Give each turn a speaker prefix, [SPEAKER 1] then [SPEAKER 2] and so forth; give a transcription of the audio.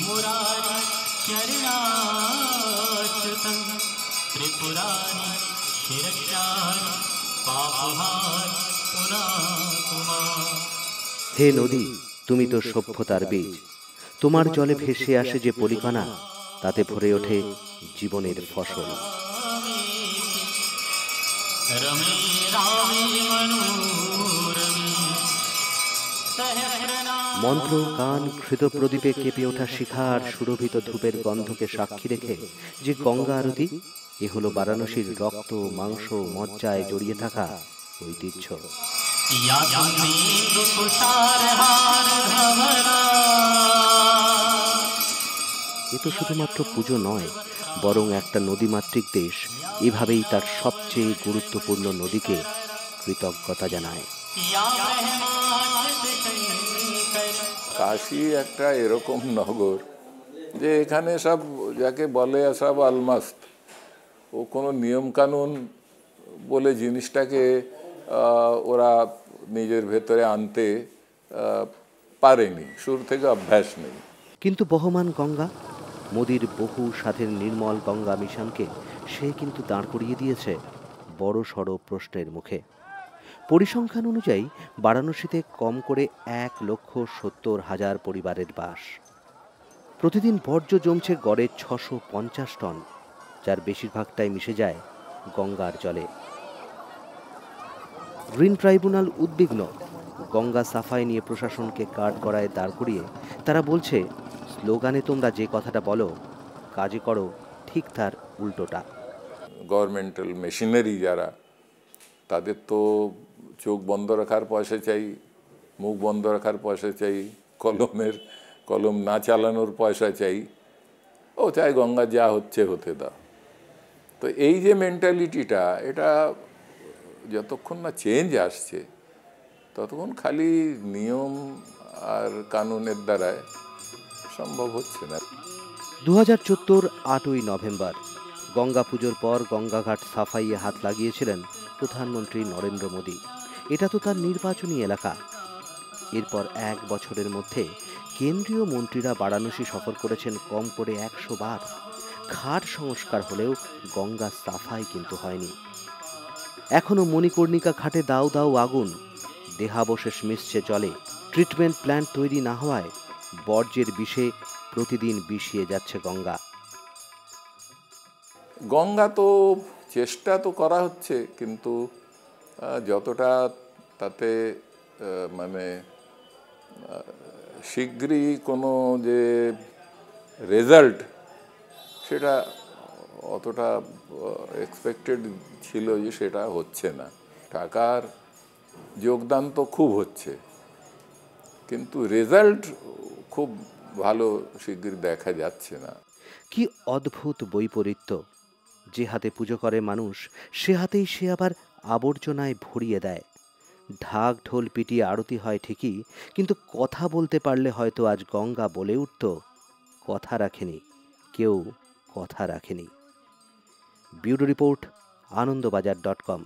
[SPEAKER 1] मुरारी चरणाच्युतं त्रिपुरारि शिरचारि पापहार पुनातुमा।
[SPEAKER 2] হে নদী, তুমি তো সভ্যতার বীজ। তোমার জলে ভেসে আসে যে পলিকণা, তাতে ভরে ওঠে জীবনের ফসল। মন্ত্র, গান, ঘৃত প্রদীপে কেঁপে ওঠা শিখা আর সুরভিত ধূপের গন্ধকে সাক্ষী রেখে যে গঙ্গা আরতি, এ হলো বারাণসীর রক্ত, মাংস, মজ্জায় জড়িয়ে থাকা ঐতিহ্য। এ তো শুধুমাত্র পুজো নয়, বরং একটা নদীমাতৃক দেশ এভাবেই তার সবচেয়ে গুরুত্বপূর্ণ নদীকে কৃতজ্ঞতা জানায়।
[SPEAKER 3] কাশী একটা এরকম নগর যে এখানে সব যাকে বলে সব আলমাস্ত। ও কোনো নিয়মকানুন বলে জিনিসটাকে ওরা নিজের ভেতরে আনতে পারেনি, শুরু থেকে অভ্যাস নেই।
[SPEAKER 2] কিন্তু বহমান গঙ্গা, মোদির বহু সাধের নির্মল গঙ্গা মিশনকে সে কিন্তু দাঁড় করিয়ে দিয়েছে বড় সড় প্রশ্নের মুখে। পরিসংখ্যান অনুযায়ী বারাণসীতে কম করে 1,70,000 পরিবারের বাস। প্রতিদিন বর্জ্য জমছে গড়ে 650 টন, যার বেশিরভাগটাই মিশে যায় গঙ্গার জলে। গ্রিন ট্রাইব্যুনাল উদ্বিগ্ন। গঙ্গা সাফাই নিয়ে প্রশাসনকে কাঠগড়ায় দাঁড় করিয়ে তারা বলছে, স্লোগানে তোমরা যে কথাটা বলো, কাজে করো ঠিক তার উল্টোটা।
[SPEAKER 3] গভর্নমেন্টাল মেশিনারি যারা, তাদের তো চোখ বন্ধ রাখার পয়সা চাই, মুখ বন্ধ রাখার পয়সা চাই, কলম না চালানোর পয়সা চাই। ও চাই গঙ্গা যা হচ্ছে হতে দাও। তো এই যে মেন্টালিটিটা, এটা যতক্ষণ না চেঞ্জ আসছে ততক্ষণ খালি নিয়ম আর কানুনের দ্বারায় সম্ভব হচ্ছে না।
[SPEAKER 2] 2014 8ই নভেম্বর গঙ্গা পুজোর পর গঙ্গাঘাট সাফাইয়ে হাত লাগিয়েছিলেন প্রধানমন্ত্রী নরেন্দ্র মোদী। এটা তো তার নির্বাচনী এলাকা। এরপর 1 বছরের মধ্যে কেন্দ্রীয় মন্ত্রীরা বারাণসী সফর করেছেন কম করে 100 বার। ঘাট সংস্কার হলেও গঙ্গা সাফাই কিন্তু হয়নি। এখনো মণিকর্ণিকা ঘাটে দাউ দাউ আগুন, দেহাবশেষ মিশছে জলে। ট্রিটমেন্ট প্ল্যান্ট তৈরি না হওয়ায় বর্জ্যের বিষে প্রতিদিন বিষিয়ে যাচ্ছে গঙ্গা।
[SPEAKER 3] গঙ্গা তো চেষ্টা তো করা হচ্ছে, কিন্তু যতটা তাতে মানে শীঘ্রই কোনো যে রেজাল্ট, সেটা অতটা এক্সপেক্টেড ছিল যে সেটা হচ্ছে না। টাকার যোগদান তো খুব হচ্ছে, কিন্তু রেজাল্ট খুব ভালো শীঘ্রই দেখা যাচ্ছে না।
[SPEAKER 2] কি অদ্ভুত বৈপরীত্য! যে হাতে পুজো করে মানুষ, সে হাতেই সে আবার আবর্জনায় ভরিয়ে দেয়। ঢাক ঢোল পিটিয়ে আরতি হয় ঠিকই, কিন্তু কথা বলতে পারলে হয়তো আজ গঙ্গা বলে উঠত, কথা রাখেনি, কেউ কথা রাখেনি। Bureau report, আনন্দবাজার.com।